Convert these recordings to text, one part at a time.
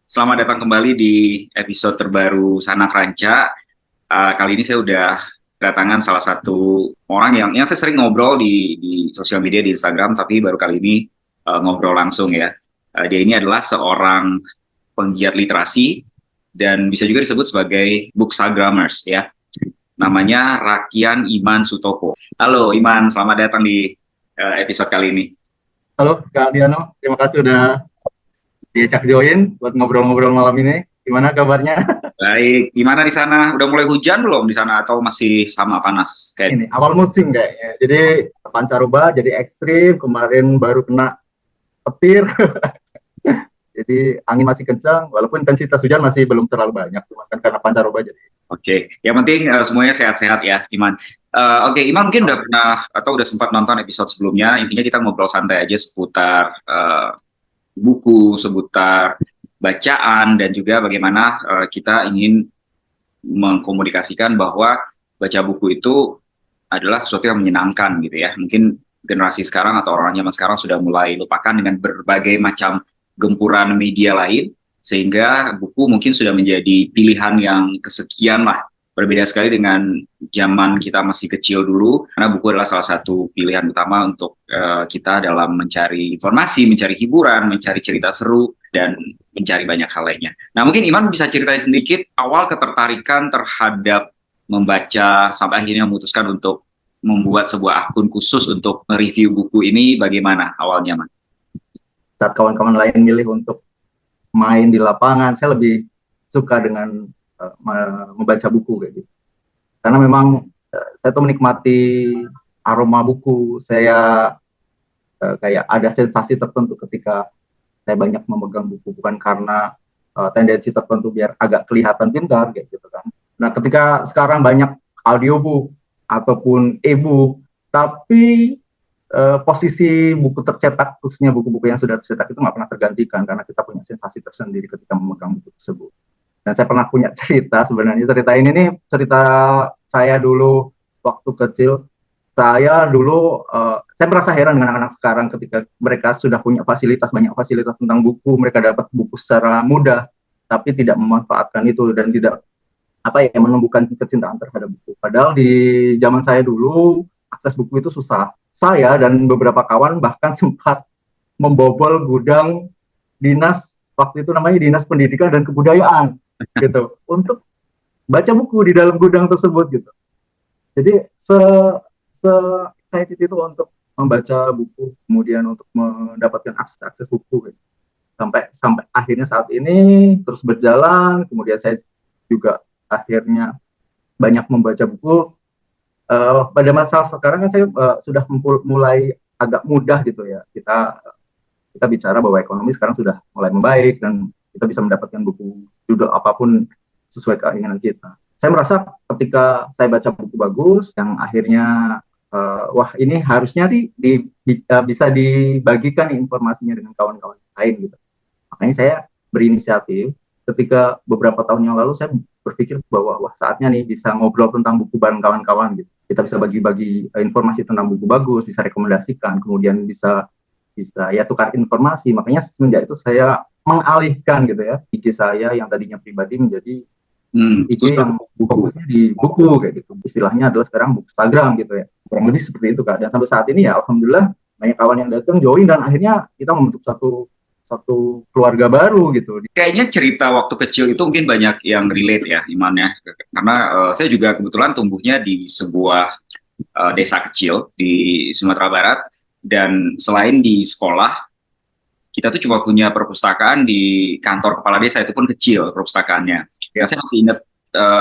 Selamat datang kembali di episode terbaru Sanak Ranca. Kali ini saya udah kedatangan salah satu orang yang saya sering ngobrol di sosial media di Instagram, tapi baru kali ini ngobrol langsung ya. Dia ini adalah seorang penggiat literasi dan bisa juga disebut sebagai bookstagrammers ya. Namanya Rakian Iman Sutopo. Halo Iman, selamat datang di episode kali ini. Halo Kak Diano, terima kasih udah diajak join buat ngobrol-ngobrol malam ini. Gimana kabarnya? Baik, gimana di sana? Udah mulai hujan belum di sana atau masih sama panas? Kayak Ini awal musim kayaknya. Jadi pancaroba jadi ekstrim, kemarin baru kena petir. Jadi angin masih kencang, walaupun intensitas hujan masih belum terlalu banyak, cuma kan karena pancaroba jadi. Oke, yang penting semuanya sehat-sehat ya, Iman. Oke, Iman mungkin udah pernah atau udah sempat nonton episode sebelumnya. Intinya kita ngobrol santai aja seputar buku, seputar bacaan, dan juga bagaimana kita ingin mengkomunikasikan bahwa baca buku itu adalah sesuatu yang menyenangkan gitu ya. Mungkin generasi sekarang atau orang zaman sekarang sudah mulai lupakan dengan berbagai macam gempuran media lain, sehingga buku mungkin sudah menjadi pilihan yang kesekian lah. Berbeda sekali dengan zaman kita masih kecil dulu, karena buku adalah salah satu pilihan utama untuk kita dalam mencari informasi, mencari hiburan, mencari cerita seru, dan mencari banyak hal lainnya. Nah, mungkin Iman bisa ceritain sedikit awal ketertarikan terhadap membaca sampai akhirnya memutuskan untuk membuat sebuah akun khusus untuk mereview buku ini, bagaimana awalnya, Mas? Saat kawan-kawan lain milih untuk main di lapangan, saya lebih suka dengan membaca buku kayak gitu. Karena memang saya tuh menikmati aroma buku, saya kayak ada sensasi tertentu ketika saya banyak memegang buku, bukan karena tendensi tertentu biar agak kelihatan pintar gitu kan. Nah, ketika sekarang banyak audiobook ataupun e-book, tapi posisi buku tercetak, khususnya buku-buku yang sudah tercetak itu nggak pernah tergantikan karena kita punya sensasi tersendiri ketika memegang buku tersebut. Dan saya pernah punya cerita, sebenarnya cerita ini nih cerita saya dulu waktu kecil. Saya dulu saya merasa heran dengan anak-anak sekarang ketika mereka sudah punya fasilitas, banyak fasilitas tentang buku, mereka dapat buku secara mudah tapi tidak memanfaatkan itu dan tidak menumbuhkan kecintaan terhadap buku. Padahal di zaman saya dulu akses buku itu susah. Saya dan beberapa kawan bahkan sempat membobol gudang dinas, waktu itu namanya Dinas Pendidikan dan Kebudayaan gitu, untuk baca buku di dalam gudang tersebut gitu. Jadi se excited itu untuk membaca buku, kemudian untuk mendapatkan akses buku gitu. Sampai akhirnya saat ini terus berjalan, kemudian saya juga akhirnya banyak membaca buku. Pada masa sekarang kan saya sudah mulai agak mudah gitu ya, kita bicara bahwa ekonomi sekarang sudah mulai membaik dan kita bisa mendapatkan buku judul apapun sesuai keinginan kita. Saya merasa ketika saya baca buku bagus yang akhirnya wah ini harusnya bisa dibagikan informasinya dengan kawan-kawan lain gitu. Makanya saya berinisiatif ketika beberapa tahun yang lalu saya berpikir bahwa wah saatnya nih bisa ngobrol tentang buku bareng kawan-kawan gitu. Kita bisa bagi-bagi informasi tentang buku bagus, bisa rekomendasikan, kemudian bisa bisa ya tukar informasi. Makanya semenjak itu saya mengalihkan gitu ya IG saya yang tadinya pribadi menjadi IG yang Buku. fokusnya di buku kayak gitu. Istilahnya adalah sekarang buku Instagram gitu ya. Kurang lebih seperti itu Kak. Dan sampai saat ini ya alhamdulillah banyak kawan yang datang join dan akhirnya kita membentuk satu satu keluarga baru gitu. Kayaknya cerita waktu kecil itu mungkin banyak yang relate ya, Iman ya. Karena saya juga kebetulan tumbuhnya di sebuah desa kecil di Sumatera Barat, dan selain di sekolah, kita tuh cuma punya perpustakaan di kantor kepala desa, itu pun kecil perpustakaannya. Ya, saya masih ingat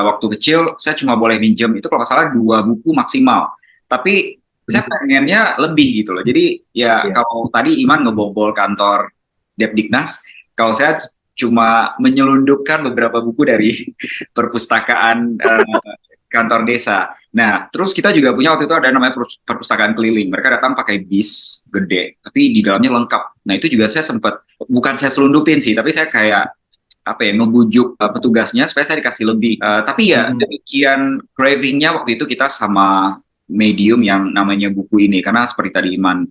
waktu kecil saya cuma boleh minjem itu kalau nggak salah 2 buku maksimal. Tapi saya pengennya lebih gitu loh. Jadi ya Ya. kalau tadi Iman ngebobol kantor Depdiknas, kalau saya cuma menyelundupkan beberapa buku dari perpustakaan kantor desa. Nah, terus kita juga punya waktu itu ada namanya perpustakaan keliling. Mereka datang pakai bis gede, tapi di dalamnya lengkap. Nah, itu juga saya sempat, bukan saya selundupin sih, tapi saya kayak apa ya, ngebujuk petugasnya supaya saya dikasih lebih. Tapi ya demikian cravingnya waktu itu kita sama medium yang namanya buku ini, karena seperti tadi Iman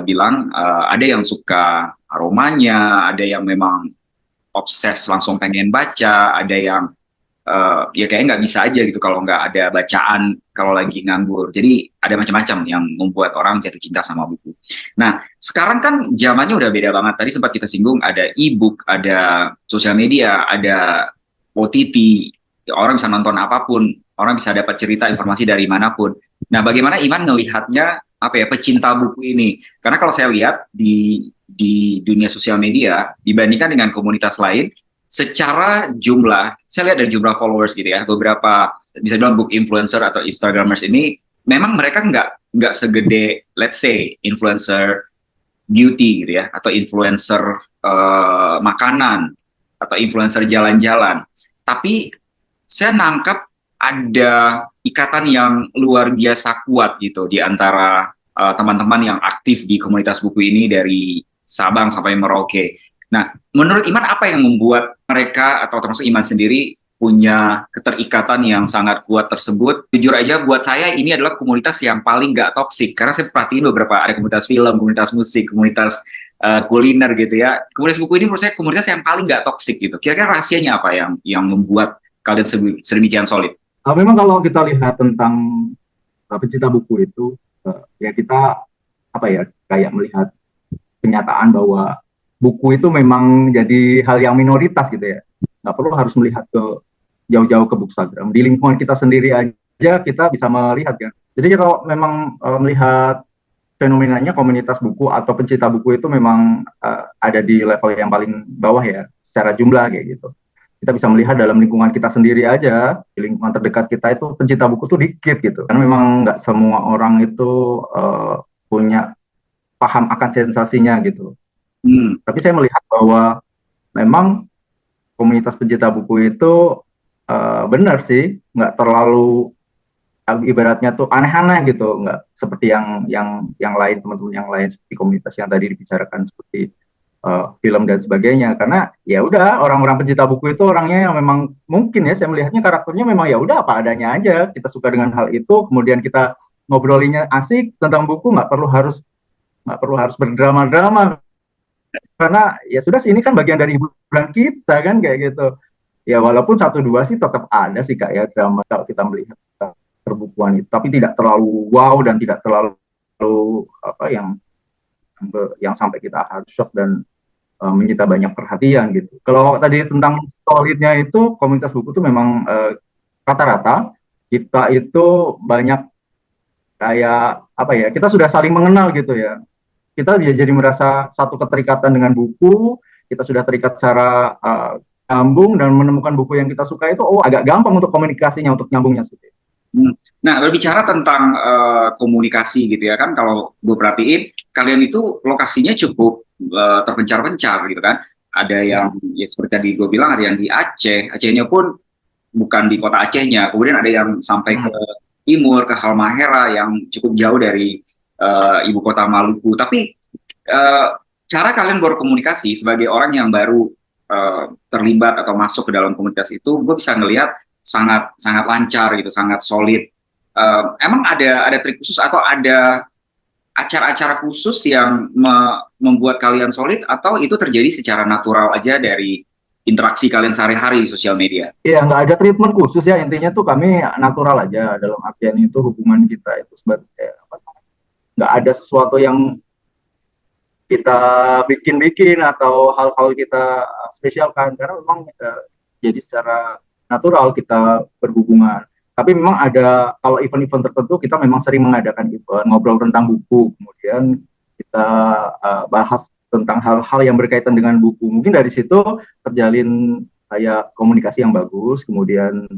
bilang, ada yang suka aromanya, ada yang memang obses langsung pengen baca, ada yang ya kayaknya nggak bisa aja gitu kalau nggak ada bacaan kalau lagi nganggur. Jadi ada macam-macam yang membuat orang jatuh cinta sama buku. Nah, sekarang kan zamannya udah beda banget. Tadi sempat kita singgung ada e-book, ada sosial media, ada OTT. Ya, orang bisa nonton apapun, orang bisa dapat cerita informasi dari manapun. Nah, bagaimana Iman ngelihatnya apa ya pecinta buku ini? Karena kalau saya lihat di dunia sosial media dibandingkan dengan komunitas lain, secara jumlah, saya lihat dari jumlah followers gitu ya, beberapa bisa bilang book influencer atau Instagramers ini, memang mereka nggak segede, let's say, influencer beauty gitu ya, atau influencer makanan, atau influencer jalan-jalan. Tapi saya nangkap ada ikatan yang luar biasa kuat gitu di antara teman-teman yang aktif di komunitas buku ini dari Sabang sampai Merauke. Nah, menurut Iman apa yang membuat mereka atau termasuk Iman sendiri punya keterikatan yang sangat kuat tersebut? Jujur aja buat saya ini adalah komunitas yang paling gak toksik karena saya perhatiin beberapa ada komunitas film, komunitas musik, komunitas kuliner gitu ya. Komunitas buku ini menurut saya komunitas yang paling gak toksik gitu. Kira-kira rahasianya apa yang membuat kalian sedemikian solid? Memang kalau kita lihat tentang pecinta buku itu, ya kita apa ya kayak melihat kenyataan bahwa buku itu memang jadi hal yang minoritas gitu ya. Nggak perlu harus melihat ke jauh-jauh ke Bookstagram. Di lingkungan kita sendiri aja kita bisa melihat kan. Jadi kalau memang melihat fenomenanya komunitas buku atau pencinta buku itu memang ada di level yang paling bawah ya secara jumlah kayak gitu. Kita bisa melihat dalam lingkungan kita sendiri aja, di lingkungan terdekat kita itu pencinta buku tuh dikit gitu. Karena memang nggak semua orang itu punya paham akan sensasinya gitu. Tapi saya melihat bahwa memang komunitas pencinta buku itu benar sih, nggak terlalu ibaratnya tuh aneh-aneh gitu, nggak seperti yang lain teman-teman yang lain seperti komunitas yang tadi dibicarakan seperti film dan sebagainya. Karena ya udah orang-orang pencinta buku itu orangnya yang memang mungkin ya saya melihatnya karakternya memang ya udah apa adanya aja. Kita suka dengan hal itu, kemudian kita ngobrolinya asik tentang buku, nggak perlu harus berdrama-drama. Karena ya sudah sih ini kan bagian dari hiburan kita kan kayak gitu. Ya walaupun satu dua sih tetap ada sih Kak ya drama kalau kita melihat perbukuan itu, tapi tidak terlalu wow dan tidak terlalu apa yang sampai kita harus shock dan menyita banyak perhatian gitu. Kalau tadi tentang solidnya itu komunitas buku itu memang rata-rata kita itu banyak kayak apa ya, kita sudah saling mengenal gitu ya. Kita jadi merasa satu keterikatan dengan buku, kita sudah terikat secara nyambung dan menemukan buku yang kita suka itu agak gampang untuk komunikasinya, untuk nyambungnya seperti itu. Nah, berbicara tentang komunikasi gitu ya kan, kalau gue perhatiin kalian itu lokasinya cukup terpencar-pencar gitu kan. Ada yang ya seperti tadi gue bilang ada yang di Aceh, Acehnya pun bukan di kota Acehnya. Kemudian ada yang sampai ke timur, ke Halmahera yang cukup jauh dari ibu kota Maluku. Tapi cara kalian berkomunikasi sebagai orang yang baru terlibat atau masuk ke dalam komunitas itu, gue bisa ngelihat sangat sangat lancar gitu, sangat solid. Emang ada trik khusus atau ada acara-acara khusus yang membuat kalian solid atau itu terjadi secara natural aja dari interaksi kalian sehari-hari di sosial media? Iya, nggak ada treatment khusus ya, intinya tuh kami natural aja dalam artian itu hubungan kita itu sebagai nggak ada sesuatu yang kita bikin-bikin atau hal-hal kita spesialkan karena memang jadi secara natural kita berhubungan. Tapi memang ada kalau event-event tertentu kita memang sering mengadakan event ngobrol tentang buku, kemudian kita bahas tentang hal-hal yang berkaitan dengan buku. Mungkin dari situ terjalin kayak komunikasi yang bagus, kemudian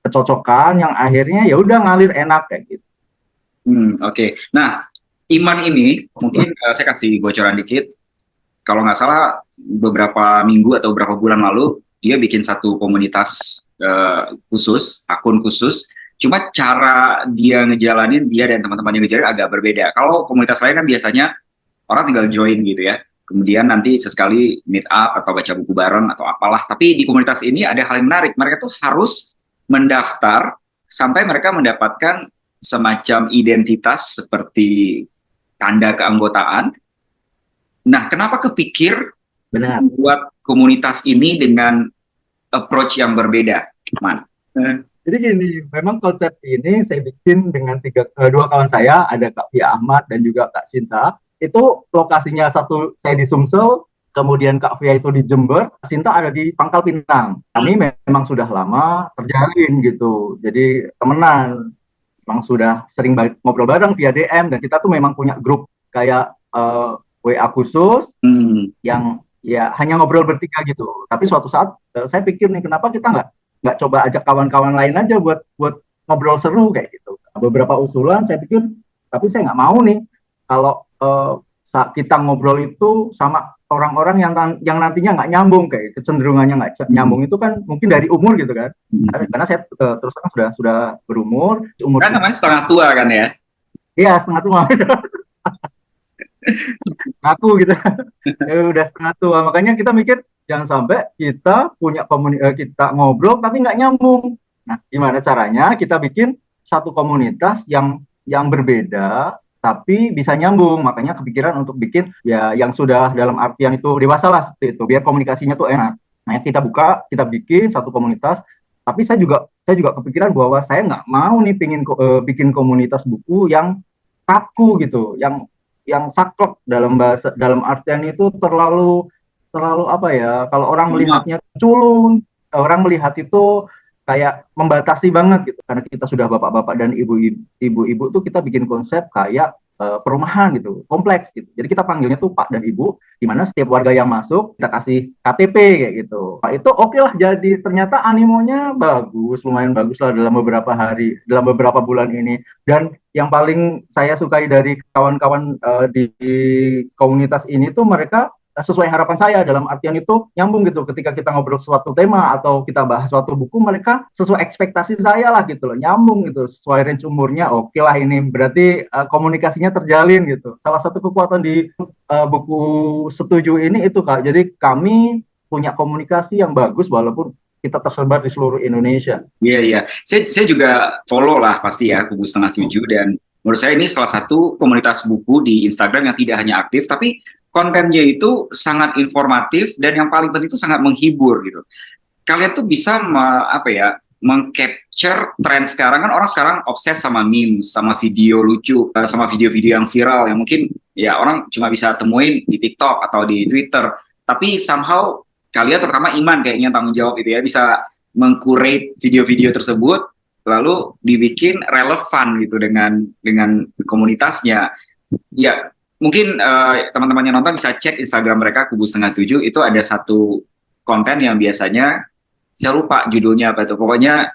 kecocokan yang akhirnya ya udah ngalir enak kayak gitu. Oke. Nah, Iman ini mungkin saya kasih bocoran dikit. Kalau nggak salah beberapa minggu atau beberapa bulan lalu dia bikin satu komunitas khusus, akun khusus. Cuma cara dia ngejalanin, dia dan teman-temannya ngejalanin agak berbeda. Kalau komunitas lain kan biasanya orang tinggal join gitu ya. Kemudian nanti sesekali meet up atau baca buku bareng atau apalah. Tapi di komunitas ini ada hal yang menarik. Mereka tuh harus mendaftar sampai mereka mendapatkan semacam identitas seperti tanda keanggotaan. Nah, kenapa kepikir Benar. buat komunitas ini dengan approach yang berbeda, Man? Jadi gini, memang konsep ini saya bikin dengan dua kawan saya, ada Kak Fia Ahmad dan juga Kak Sinta. Itu lokasinya satu saya di Sumsel, kemudian Kak Fia itu di Jember, Sinta ada di Pangkal Pinang. Kami memang sudah lama terjalin gitu, jadi temenan. Memang sudah sering ngobrol bareng via DM, dan kita tuh memang punya grup kayak WA khusus yang ya hanya ngobrol bertiga gitu. Tapi suatu saat saya pikir nih, kenapa kita nggak coba ajak kawan-kawan lain aja buat ngobrol seru kayak gitu. Beberapa usulan saya pikir, tapi saya nggak mau nih kalau saat kita ngobrol itu sama orang-orang yang nantinya nggak nyambung, kayak kecenderungannya nggak nyambung itu kan mungkin dari umur gitu kan. Karena saya terus terang sudah berumur, umur Kan namanya setengah tua kan ya? iya setengah tua. Aku gitu. Udah setengah tua, makanya kita mikir jangan sampai kita punya kita ngobrol tapi nggak nyambung. Nah, gimana caranya kita bikin satu komunitas yang berbeda tapi bisa nyambung. Makanya kepikiran untuk bikin ya yang sudah dalam artian itu dewasa lah, seperti itu, biar komunikasinya tuh enak. Nah, kita bikin satu komunitas. Tapi saya juga kepikiran bahwa saya nggak mau nih bikin komunitas buku yang kaku gitu, yang saklek, dalam artian itu terlalu apa ya, kalau orang melihatnya culun, orang melihat itu kayak membatasi banget gitu. Karena kita sudah bapak-bapak dan ibu-ibu tuh kita bikin konsep kayak perumahan gitu, kompleks gitu. Jadi kita panggilnya tuh Pak dan Ibu, di mana setiap warga yang masuk kita kasih KTP kayak gitu. Pak itu oke lah, jadi ternyata animonya bagus, lumayan bagus lah dalam beberapa bulan ini. Dan yang paling saya sukai dari kawan-kawan di komunitas ini tuh, mereka sesuai harapan saya, dalam artian itu nyambung gitu. Ketika kita ngobrol suatu tema atau kita bahas suatu buku, mereka sesuai ekspektasi saya lah gitu loh, nyambung gitu, sesuai range umurnya. Oke lah, ini berarti komunikasinya terjalin gitu. Salah satu kekuatan di buku Setuju ini itu Kak, jadi kami punya komunikasi yang bagus walaupun kita tersebar di seluruh Indonesia. Iya, iya. Saya juga follow lah pasti ya Kubu Setengah Tujuh, dan menurut saya ini salah satu komunitas buku di Instagram yang tidak hanya aktif, tapi kontennya itu sangat informatif dan yang paling penting itu sangat menghibur gitu. Kalian tuh bisa mengcapture tren sekarang, kan orang sekarang obses sama memes, sama video lucu, sama video-video yang viral yang mungkin ya orang cuma bisa temuin di TikTok atau di Twitter. Tapi somehow kalian, terutama Iman kayaknya tanggung jawab itu ya, bisa mengcurate video-video tersebut lalu dibikin relevan gitu dengan komunitasnya. Ya, mungkin teman-teman yang nonton bisa cek Instagram mereka, Kubu Setengah Tujuh. Itu ada satu konten yang biasanya saya lupa judulnya apa itu, pokoknya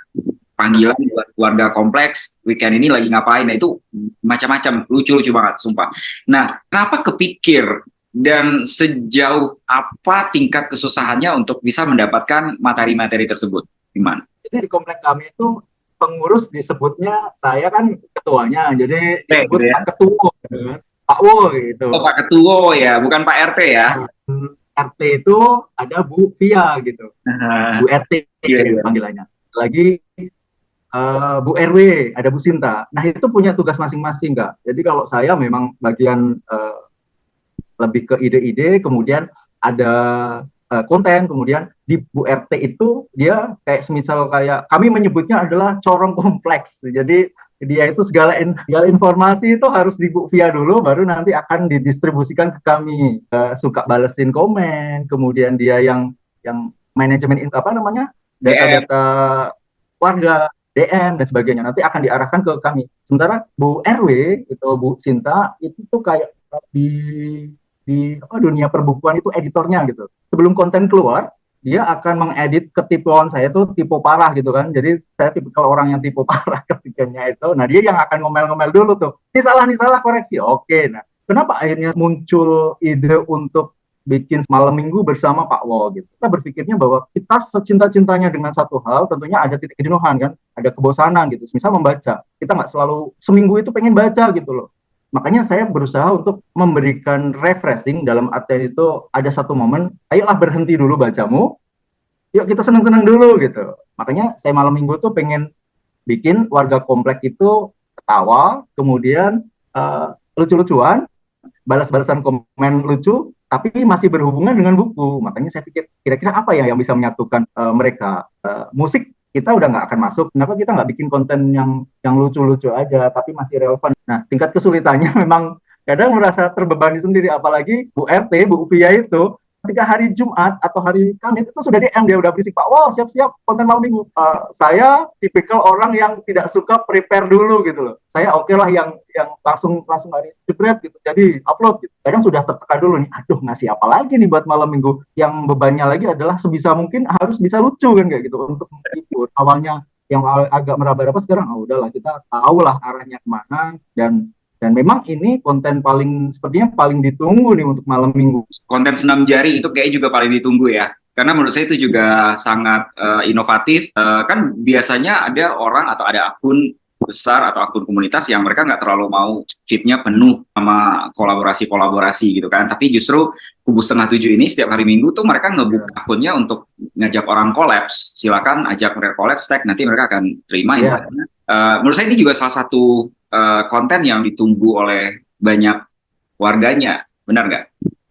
panggilan buat warga kompleks weekend ini lagi ngapain. Nah, itu macam-macam, lucu-lucu banget sumpah. Nah, kenapa kepikir dan sejauh apa tingkat kesusahannya untuk bisa mendapatkan materi-materi tersebut, Iman? Jadi di komplek kami itu pengurus disebutnya, saya kan ketuanya, jadi disebut gitu ya? Pak Ketua, Pak Wo gitu. Oh, Pak Ketua ya, bukan Pak RT ya? RT itu ada Bu Via gitu, Bu RT panggilannya. Lagi Bu RW, ada Bu Sinta. Nah, itu punya tugas masing-masing Kak. Jadi kalau saya memang bagian lebih ke ide-ide, kemudian ada konten, kemudian di Bu RT itu dia kayak semisal kayak kami menyebutnya adalah corong kompleks. Jadi dia itu segala informasi itu harus di Bu Via dulu, baru nanti akan didistribusikan ke kami. Suka balesin komen, kemudian dia yang manajemen data-data warga, DM dan sebagainya, nanti akan diarahkan ke kami. Sementara Bu RW itu Bu Sinta itu tuh kayak di dunia perbukuan itu editornya gitu. Sebelum konten keluar, dia akan mengedit ketipuan saya tuh tipe parah gitu kan. Jadi saya tipikal orang yang tipe parah ketikanya itu. Nah, dia yang akan ngomel-ngomel dulu tuh. Ini salah, koreksi. Oke. Nah, kenapa akhirnya muncul ide untuk bikin malam minggu bersama Pak Wo gitu. Kita berpikirnya bahwa kita secinta-cintanya dengan satu hal, tentunya ada titik kejenuhan kan, ada kebosanan gitu. Misal membaca, kita nggak selalu seminggu itu pengen baca gitu loh. Makanya saya berusaha untuk memberikan refreshing, dalam artian itu ada satu momen, ayolah berhenti dulu bacamu, yuk kita seneng-seneng dulu gitu. Makanya saya malam minggu tuh pengen bikin warga komplek itu ketawa, kemudian lucu-lucuan, balas-balasan komen lucu, tapi masih berhubungan dengan buku. Makanya saya pikir kira-kira apa ya yang bisa menyatukan mereka. Musik kita udah nggak akan masuk. Kenapa kita nggak bikin konten yang lucu-lucu aja, tapi masih relevan? Nah, tingkat kesulitannya memang kadang merasa terbebani sendiri, apalagi Bu RT, Bu Uvia itu ketika hari Jumat atau hari Kamis itu sudah DM, dia udah berisik, Pak, wow siap-siap konten malam minggu. Saya tipikal orang yang tidak suka prepare dulu gitu loh. Saya oke lah yang langsung hari jebret gitu, jadi upload gitu. Kadang sudah tertekan dulu nih, aduh ngasih apa lagi nih buat malam minggu. Yang bebannya lagi adalah sebisa mungkin harus bisa lucu kan kayak gitu untuk menghibur. Awalnya yang agak meraba-raba, sekarang udahlah kita tahu lah arahnya kemana, dan memang ini konten sepertinya paling ditunggu nih untuk malam minggu. Konten senam jari itu kayaknya juga paling ditunggu ya. Karena menurut saya itu juga sangat inovatif. Kan biasanya ada orang atau ada akun besar atau akun komunitas yang mereka nggak terlalu mau feed-nya penuh sama kolaborasi gitu kan. Tapi justru Kubu Setengah Tujuh ini setiap hari Minggu tuh mereka ngebuka akunnya untuk ngajak orang kolaps. Silakan ajak mereka kolaps, tag, nanti mereka akan terima. Yeah. Menurut saya ini juga salah satu konten yang ditunggu oleh banyak warganya, benar nggak?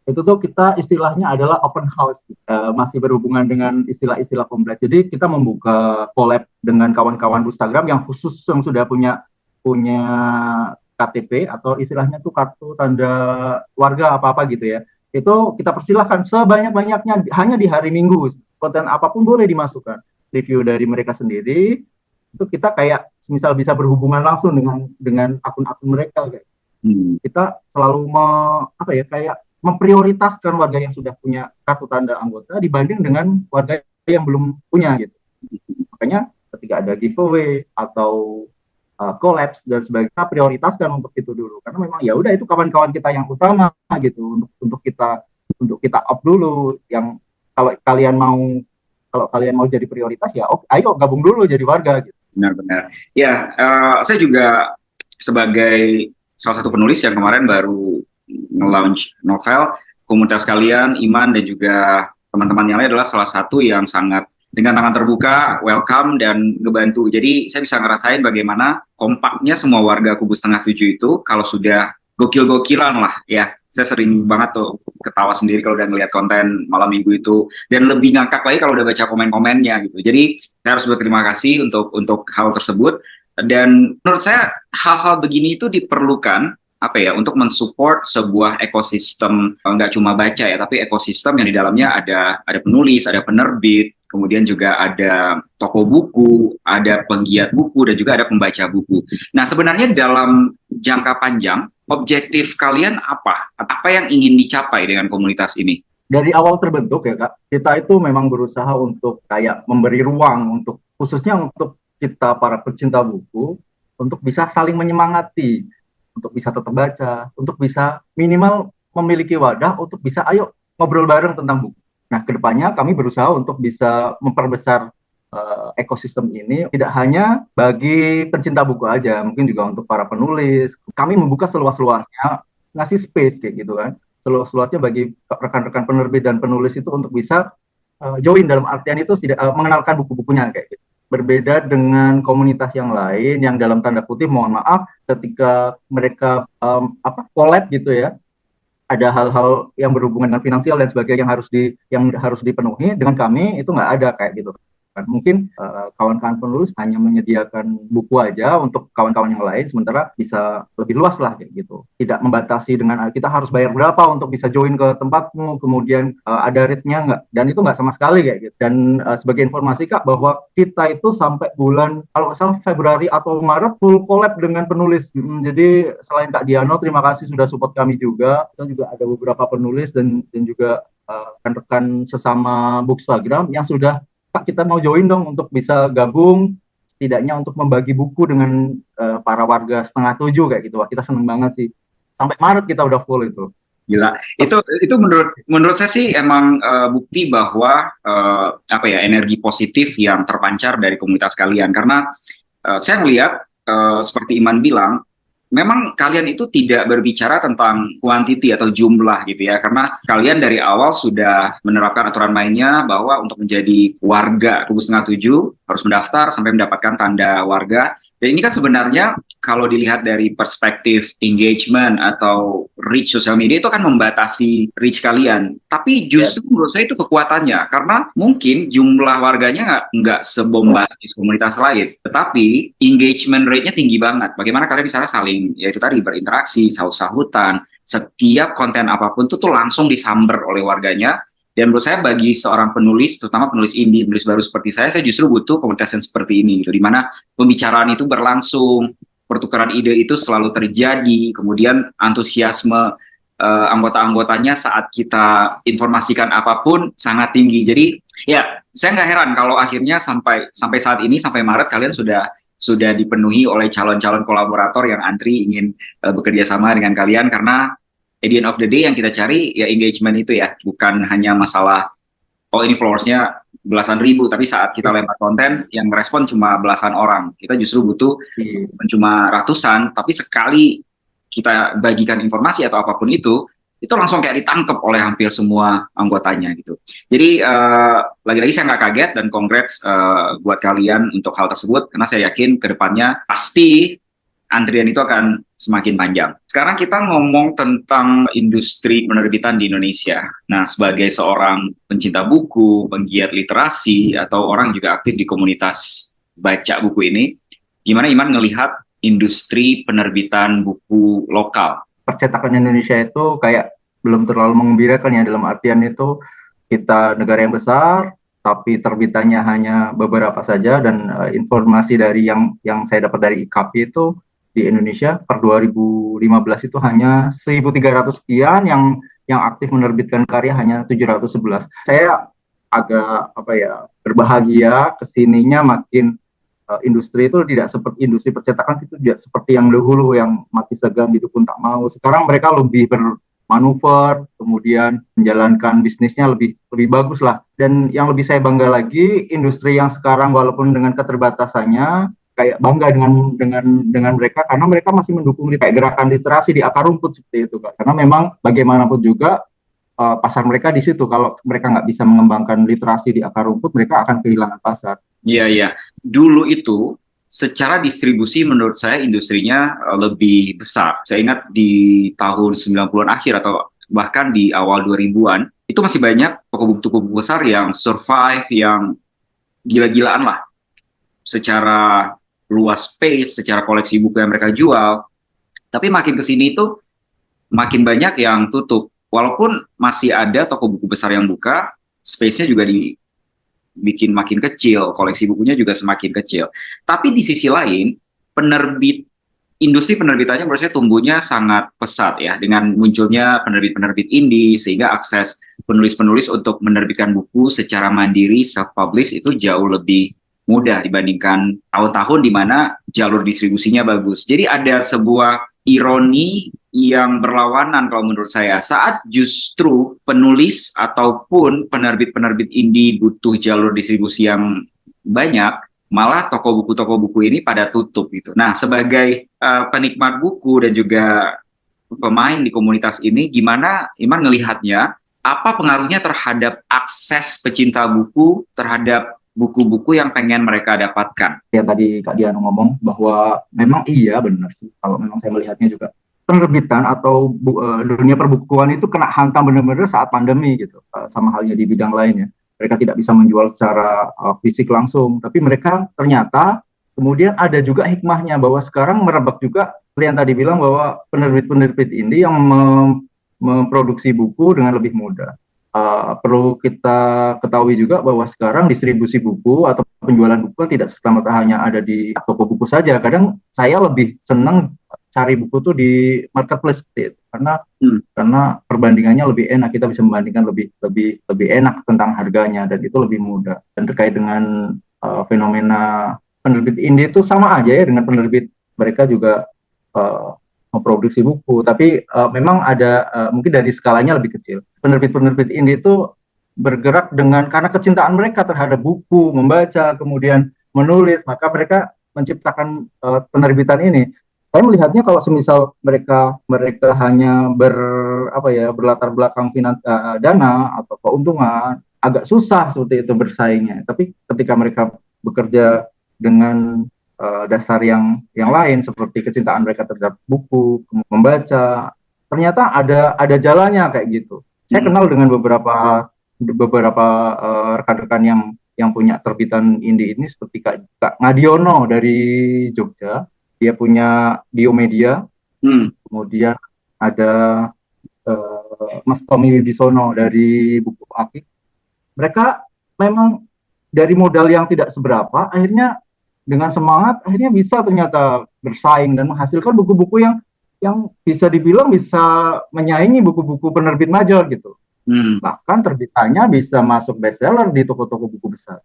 Itu tuh kita istilahnya adalah open house, masih berhubungan dengan istilah-istilah kompleks. Jadi kita membuka collab dengan kawan-kawan Instagram yang khusus yang sudah punya KTP atau istilahnya tuh kartu tanda warga apa-apa gitu ya. Itu kita persilahkan sebanyak-banyaknya hanya di hari Minggu. Konten apapun boleh dimasukkan. Review dari mereka sendiri, itu kita kayak misal bisa berhubungan langsung dengan akun-akun mereka kayak. Kita selalu kayak memprioritaskan warga yang sudah punya kartu tanda anggota dibanding dengan warga yang belum punya gitu. Makanya ketika ada giveaway atau collabs dan sebagainya, prioritaskan untuk itu dulu, karena memang ya udah itu kawan-kawan kita yang utama gitu untuk kita up dulu. Yang kalau kalian mau jadi prioritas ya ayo gabung dulu jadi warga gitu. Benar-benar. Ya, saya juga sebagai salah satu penulis yang kemarin baru nge-launch novel, komunitas kalian, Iman dan juga teman-teman yang lain adalah salah satu yang sangat dengan tangan terbuka, welcome dan ngebantu. Jadi saya bisa ngerasain bagaimana kompaknya semua warga Kubu Setengah Tujuh itu kalau sudah gokil-gokilan lah ya. Saya sering banget tuh ketawa sendiri kalau udah ngeliat konten malam minggu itu, dan lebih ngakak lagi kalau udah baca komen-komennya gitu. Jadi saya harus berterima kasih untuk hal tersebut, dan menurut saya hal-hal begini itu diperlukan untuk mensupport sebuah ekosistem, nggak cuma baca ya, tapi ekosistem yang di dalamnya ada penulis, ada penerbit, kemudian juga ada toko buku, ada penggiat buku, dan juga ada pembaca buku. Nah, sebenarnya dalam jangka panjang, objektif kalian apa? Apa yang ingin dicapai dengan komunitas ini? Dari awal terbentuk ya Kak, kita itu memang berusaha untuk kayak memberi ruang khususnya untuk kita para pecinta buku, untuk bisa saling menyemangati, untuk bisa tetap baca, untuk bisa minimal memiliki wadah untuk bisa ayo ngobrol bareng tentang buku. Nah, kedepannya kami berusaha untuk bisa memperbesar ekosistem ini, tidak hanya bagi pencinta buku aja, mungkin juga untuk para penulis. Kami membuka seluas-luasnya, ngasih space kayak gitu kan, seluas-luasnya bagi rekan-rekan penerbit dan penulis itu untuk bisa join, dalam artian itu tidak mengenalkan buku-bukunya kayak gitu. Berbeda dengan komunitas yang lain yang dalam tanda kutip, mohon maaf, ketika mereka collab gitu ya, ada hal-hal yang berhubungan dengan finansial dan sebagainya yang harus dipenuhi. Dengan kami itu nggak ada kayak gitu. Mungkin kawan-kawan penulis hanya menyediakan buku aja untuk kawan-kawan yang lain, sementara bisa lebih luas lah kayak gitu. Tidak membatasi dengan kita harus bayar berapa untuk bisa join ke tempatmu, kemudian ada rate-nya nggak, dan itu nggak sama sekali kayak gitu. Dan sebagai informasi Kak, bahwa kita itu sampai bulan kalau nggak salah Februari atau Maret full collab dengan penulis. Jadi selain Kak Diano, terima kasih sudah support kami juga. Kita juga ada beberapa penulis dan juga rekan-rekan sesama Bookstagram yang sudah, Pak, kita mau join dong untuk bisa gabung, setidaknya untuk membagi buku dengan para warga Setengah Tujuh kayak gitu. Wah, kita seneng banget sih. Sampai Maret kita udah full itu. Gila. Itu menurut saya sih emang bukti bahwa energi positif yang terpancar dari komunitas kalian. Karena saya melihat seperti Iman bilang, memang kalian itu tidak berbicara tentang quantity atau jumlah gitu ya, karena kalian dari awal sudah menerapkan aturan mainnya bahwa untuk menjadi warga Kubu Setengah Tujuh harus mendaftar sampai mendapatkan tanda warga, Dan ini kan sebenarnya kalau dilihat dari perspektif engagement atau reach sosial media itu akan membatasi reach kalian. Tapi Ya, justru menurut saya itu kekuatannya karena mungkin jumlah warganya nggak sebombastis komunitas lain, tetapi engagement rate-nya tinggi banget. Bagaimana kalian bisa saling ya itu tadi berinteraksi, sahut-sahutan, setiap konten apapun tuh langsung disamber oleh warganya. Dan menurut saya bagi seorang penulis, terutama penulis indie, penulis baru seperti saya justru butuh komunitas yang seperti ini, gitu, di mana pembicaraan itu berlangsung, pertukaran ide itu selalu terjadi, kemudian antusiasme anggota-anggotanya saat kita informasikan apapun sangat tinggi. Jadi ya saya nggak heran kalau akhirnya sampai saat ini sampai Maret kalian sudah dipenuhi oleh calon-calon kolaborator yang antri ingin bekerja sama dengan kalian karena at the end of the day yang kita cari ya engagement itu ya, bukan hanya masalah oh ini followersnya belasan ribu, tapi saat kita lempar konten yang merespon cuma belasan orang, kita justru butuh iya. cuma ratusan, tapi sekali kita bagikan informasi atau apapun itu langsung kayak ditangkap oleh hampir semua anggotanya gitu. Jadi lagi-lagi saya nggak kaget dan congrats buat kalian untuk hal tersebut, karena saya yakin kedepannya pasti antrian itu akan semakin panjang. Sekarang kita ngomong tentang industri penerbitan di Indonesia. Nah, sebagai seorang pencinta buku, penggiat literasi, atau orang juga aktif di komunitas baca buku ini, gimana Iman ngelihat industri penerbitan buku lokal? Percetakan Indonesia itu kayak belum terlalu mengembirakan ya, dalam artian itu kita negara yang besar tapi terbitannya hanya beberapa saja, dan informasi dari yang saya dapat dari IKP itu di Indonesia per 2015 itu hanya 1.300 sekian yang aktif menerbitkan karya hanya 711. Saya agak apa ya, berbahagia kesininya makin industri itu tidak seperti industri percetakan, itu tidak seperti yang dahulu yang mati segan gitu pun tak mau. Sekarang mereka lebih bermanuver, kemudian menjalankan bisnisnya lebih bagus lah. Dan yang lebih saya bangga lagi, industri yang sekarang walaupun dengan keterbatasannya kayak bangga dengan mereka karena mereka masih mendukung kayak gerakan literasi di akar rumput seperti itu, Kak. Karena memang bagaimanapun juga pasar mereka di situ. Kalau mereka nggak bisa mengembangkan literasi di akar rumput, mereka akan kehilangan pasar. Iya, iya. Dulu itu secara distribusi menurut saya industrinya lebih besar. Saya ingat di tahun 90-an akhir atau bahkan di awal 2000-an, itu masih banyak toko buku besar yang survive, yang gila-gilaan lah secara luas space, secara koleksi buku yang mereka jual. Tapi makin ke sini itu makin banyak yang tutup. Walaupun masih ada toko buku besar yang buka, space-nya juga dibikin makin kecil, koleksi bukunya juga semakin kecil. Tapi di sisi lain, industri penerbitannya menurut saya tumbuhnya sangat pesat ya, dengan munculnya penerbit-penerbit indie, sehingga akses penulis-penulis untuk menerbitkan buku secara mandiri, self-publish itu jauh lebih mudah dibandingkan tahun-tahun di mana jalur distribusinya bagus. Jadi ada sebuah ironi yang berlawanan kalau menurut saya, saat justru penulis ataupun penerbit-penerbit indie butuh jalur distribusi yang banyak, malah toko buku ini pada tutup gitu. Nah, sebagai penikmat buku dan juga pemain di komunitas ini, gimana Iman ngelihatnya? Apa pengaruhnya terhadap akses pecinta buku terhadap buku-buku yang pengen mereka dapatkan? Ya tadi Kak Dian ngomong bahwa memang iya benar sih, kalau memang saya melihatnya juga penerbitan atau dunia perbukuan itu kena hantam benar-benar saat pandemi gitu, sama halnya di bidang lainnya. Mereka tidak bisa menjual secara fisik langsung, tapi mereka ternyata kemudian ada juga hikmahnya bahwa sekarang merebak juga seperti yang tadi bilang bahwa penerbit-penerbit ini yang memproduksi buku dengan lebih mudah. Perlu kita ketahui juga bahwa sekarang distribusi buku atau penjualan buku kan tidak serta-merta hanya ada di toko buku saja. Kadang saya lebih senang cari buku tuh di marketplace karena perbandingannya lebih enak, kita bisa membandingkan lebih enak tentang harganya dan itu lebih mudah. Dan terkait dengan fenomena penerbit indie itu sama aja ya dengan penerbit, mereka juga memproduksi buku, tapi memang ada mungkin dari skalanya lebih kecil. Penerbit-penerbit indie itu bergerak karena kecintaan mereka terhadap buku, membaca, kemudian menulis, maka mereka menciptakan penerbitan ini. Saya melihatnya kalau semisal mereka hanya berlatar belakang dana atau keuntungan, agak susah seperti itu bersaingnya. Tapi ketika mereka bekerja dengan dasar yang lain seperti kecintaan mereka terhadap buku, membaca. Ternyata ada jalannya kayak gitu. Saya kenal dengan beberapa rekan-rekan yang punya terbitan indie ini seperti Kak Ngadiono dari Jogja, dia punya Diomedia, kemudian ada Mas Tommy Wibisono dari Buku Akik. Mereka memang dari modal yang tidak seberapa, akhirnya dengan semangat, akhirnya bisa ternyata bersaing dan menghasilkan buku-buku yang bisa dibilang bisa menyaingi buku-buku penerbit major gitu. Bahkan terbitannya bisa masuk bestseller di toko-toko buku besar.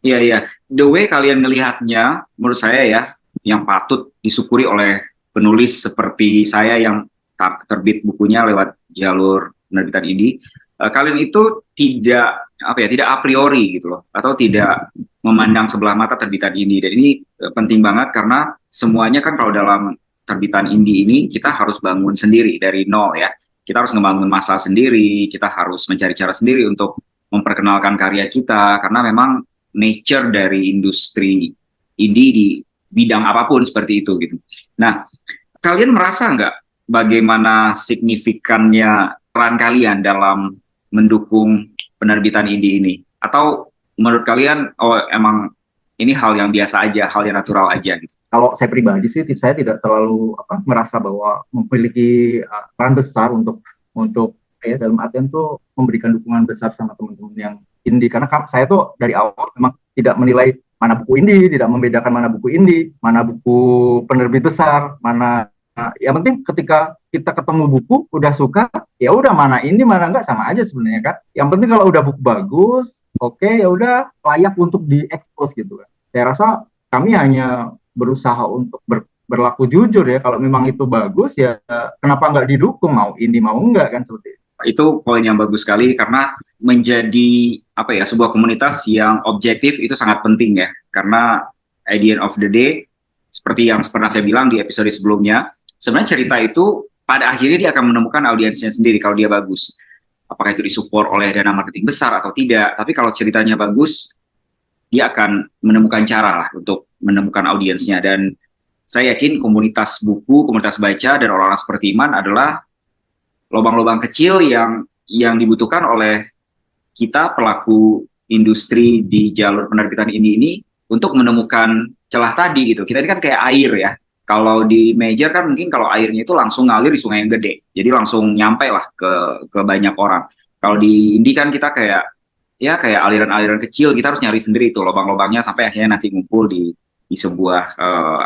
Iya, iya. The way kalian melihatnya, menurut saya ya, yang patut disyukuri oleh penulis seperti saya yang terbit bukunya lewat jalur penerbitan ini, kalian itu tidak tidak a priori gitu loh, atau tidak memandang sebelah mata terbitan indie. Dan ini penting banget karena semuanya kan kalau dalam terbitan indie ini kita harus bangun sendiri dari nol ya. Kita harus ngebangun masa sendiri, kita harus mencari cara sendiri untuk memperkenalkan karya kita karena memang nature dari industri indie di bidang apapun seperti itu gitu. Nah, kalian merasa nggak bagaimana signifikannya peran kalian dalam mendukung penerbitan indie ini? Atau menurut kalian, oh emang ini hal yang biasa aja, hal yang natural aja gitu? Kalau saya pribadi sih, saya tidak terlalu merasa bahwa memiliki peran besar untuk dalam artian tuh memberikan dukungan besar sama teman-teman yang indie. Karena saya tuh dari awal memang tidak menilai mana buku indie, tidak membedakan mana buku indie, mana buku penerbit besar, mana yang penting ketika kita ketemu buku udah suka, ya udah mana ini mana enggak sama aja sebenarnya kan. Yang penting kalau udah buku bagus, oke, ya udah layak untuk diekspos gitu kan. Saya rasa kami hanya berusaha untuk berlaku jujur ya. Kalau memang itu bagus ya kenapa nggak didukung, mau indie mau enggak kan seperti itu. Itu poin yang bagus sekali karena menjadi sebuah komunitas yang objektif itu sangat penting ya, karena at the end of the day seperti yang pernah saya bilang di episode sebelumnya, sebenarnya cerita itu pada akhirnya dia akan menemukan audiensnya sendiri kalau dia bagus, apakah itu disupport oleh dana marketing besar atau tidak. Tapi kalau ceritanya bagus, dia akan menemukan cara lah untuk menemukan audiensnya. Dan saya yakin komunitas buku, komunitas baca, dan orang-orang seperti Iman adalah lubang-lubang kecil yang dibutuhkan oleh kita pelaku industri di jalur penerbitan ini untuk menemukan celah tadi gitu. Kita ini kan kayak air ya. Kalau di major kan mungkin kalau airnya itu langsung ngalir di sungai yang gede, jadi langsung nyampe lah ke banyak orang. Kalau di indie kan kita kayak aliran-aliran kecil, kita harus nyari sendiri itu lubang-lubangnya sampai akhirnya nanti ngumpul di sebuah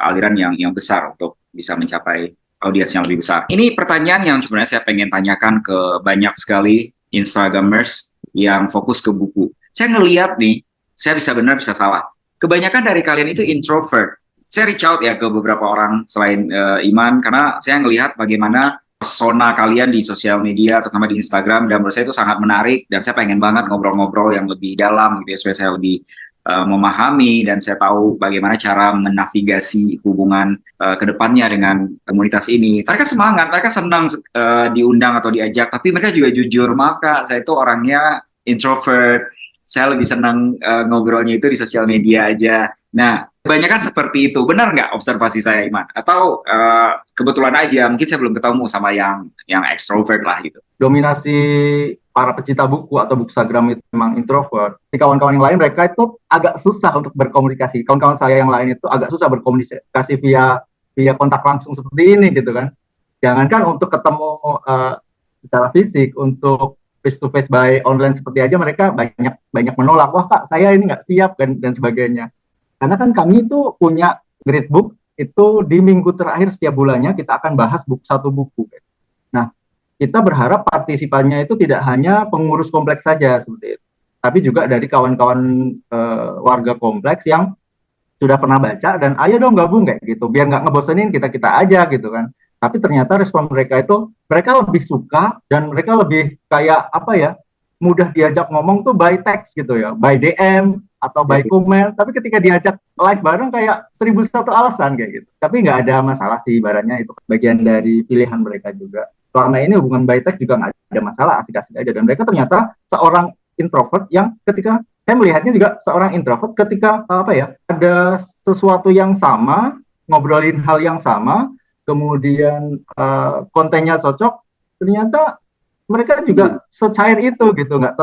aliran yang besar untuk bisa mencapai audiens yang lebih besar. Ini pertanyaan yang sebenarnya saya pengen tanyakan ke banyak sekali Instagramers yang fokus ke buku. Saya ngelihat nih, saya bisa benar bisa salah. Kebanyakan dari kalian itu introvert. Saya reach out ya ke beberapa orang selain Iman, karena saya ngelihat bagaimana persona kalian di sosial media, terutama di Instagram, dan menurut saya itu sangat menarik, dan saya pengen banget ngobrol-ngobrol yang lebih dalam, gitu ya, supaya saya lebih memahami, dan saya tahu bagaimana cara menavigasi hubungan kedepannya dengan komunitas ini. Mereka semangat, mereka senang diundang atau diajak, tapi mereka juga jujur, maaf Kak, saya itu orangnya introvert, saya lebih senang ngobrolnya itu di sosial media aja. Nah, kebanyakan seperti itu. Benar nggak observasi saya, Iman? Atau kebetulan aja, mungkin saya belum ketemu sama yang extrovert lah gitu. Dominasi para pecinta buku atau bookstagram itu memang introvert. Di kawan-kawan yang lain mereka itu agak susah untuk berkomunikasi. Kawan-kawan saya yang lain itu agak susah berkomunikasi via kontak langsung seperti ini gitu kan. Jangankan untuk ketemu secara fisik, untuk face to face by online seperti aja mereka banyak menolak. Wah Kak, saya ini nggak siap dan sebagainya. Karena kan kami itu punya Great Book, itu di minggu terakhir setiap bulannya kita akan bahas satu buku. Nah, kita berharap partisipannya itu tidak hanya pengurus kompleks saja seperti itu, tapi juga dari kawan-kawan warga kompleks yang sudah pernah baca dan ayo dong gabung kayak gitu, biar nggak ngebosenin kita aja gitu kan. Tapi ternyata respon mereka itu mereka lebih suka dan mereka lebih kayak mudah diajak ngomong tuh by text gitu ya, by DM atau by comment. Tapi ketika diajak live bareng kayak 1001 alasan kayak gitu. Tapi nggak ada masalah sih, ibaratnya itu bagian dari pilihan mereka juga. Selama ini hubungan by text juga nggak ada masalah, asik-asik aja. Dan mereka ternyata seorang introvert yang ketika saya melihatnya juga seorang introvert ketika apa ya, ada sesuatu yang sama, ngobrolin hal yang sama, kemudian kontennya cocok, ternyata mereka juga secair itu gitu, nggak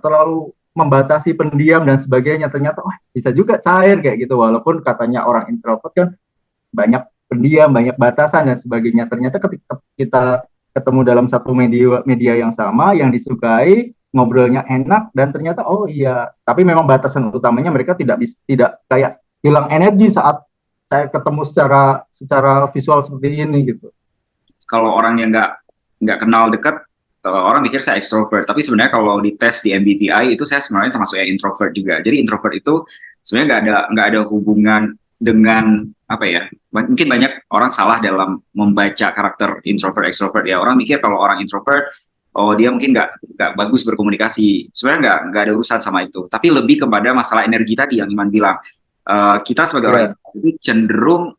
terlalu membatasi pendiam dan sebagainya. Ternyata bisa juga cair kayak gitu, walaupun katanya orang introvert kan banyak pendiam, banyak batasan dan sebagainya. Ternyata ketika kita ketemu dalam satu media media yang sama, yang disukai, ngobrolnya enak, dan ternyata oh iya, tapi memang batasan utamanya mereka tidak kayak hilang energi saat saya ketemu secara secara visual seperti ini gitu. Kalau orang yang nggak kenal dekat, orang mikir saya extrovert, tapi sebenarnya kalau dites di MBTI itu saya sebenarnya termasuk yang introvert juga. Jadi introvert itu sebenarnya nggak ada hubungan dengan apa ya, mungkin banyak orang salah dalam membaca karakter introvert extrovert ya. Orang mikir kalau orang introvert, oh dia mungkin nggak bagus berkomunikasi. Sebenarnya nggak ada urusan sama itu, tapi lebih kepada masalah energi tadi yang Iman bilang. Kita sebagai orang Ya, itu cenderung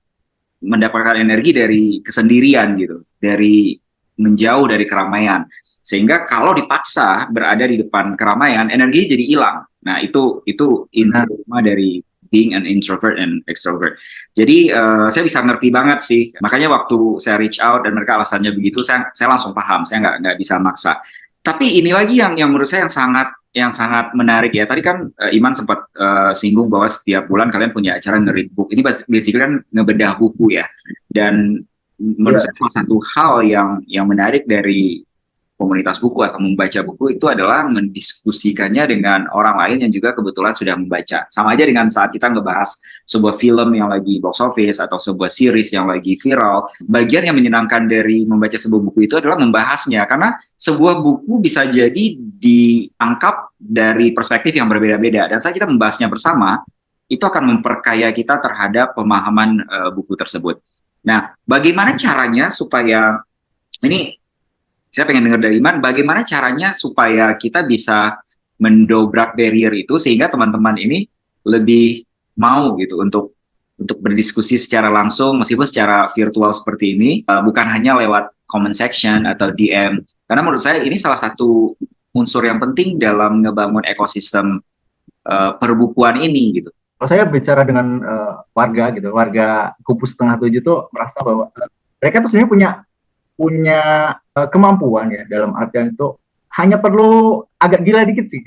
mendapatkan energi dari kesendirian gitu, dari menjauh dari keramaian. Sehingga kalau dipaksa berada di depan keramaian, energi jadi hilang. Nah, itu inti nah, utama dari being an introvert and extrovert. Jadi saya bisa ngerti banget sih. Makanya waktu saya reach out dan mereka alasannya begitu, saya langsung paham. Saya nggak bisa maksa. Tapi ini lagi yang menurut saya yang sangat menarik ya. Tadi kan Iman sempat singgung bahwa setiap bulan kalian punya acara nge-read book. Ini basically kan ngebedah buku ya. Dan menurut ya. saya salah satu hal yang menarik dari komunitas buku atau membaca buku itu adalah mendiskusikannya dengan orang lain yang juga kebetulan sudah membaca. Sama aja dengan saat kita ngebahas sebuah film yang lagi box office atau sebuah series yang lagi viral. Bagian yang menyenangkan dari membaca sebuah buku itu adalah membahasnya, karena sebuah buku bisa jadi diangkat dari perspektif yang berbeda-beda. Dan saat kita membahasnya bersama, itu akan memperkaya kita terhadap pemahaman buku tersebut. Nah, bagaimana caranya supaya ini saya pengen dengar dari Iman, bagaimana caranya supaya kita bisa mendobrak barrier itu sehingga teman-teman ini lebih mau gitu untuk berdiskusi secara langsung meskipun secara virtual seperti ini, bukan hanya lewat comment section atau DM. Karena menurut saya ini salah satu unsur yang penting dalam ngebangun ekosistem perbukuan ini gitu. Kalau saya bicara dengan warga gitu, warga Kupu setengah tujuh tuh merasa bahwa mereka tuh sebenarnya punya kemampuan ya, dalam artian itu hanya perlu agak gila dikit sih.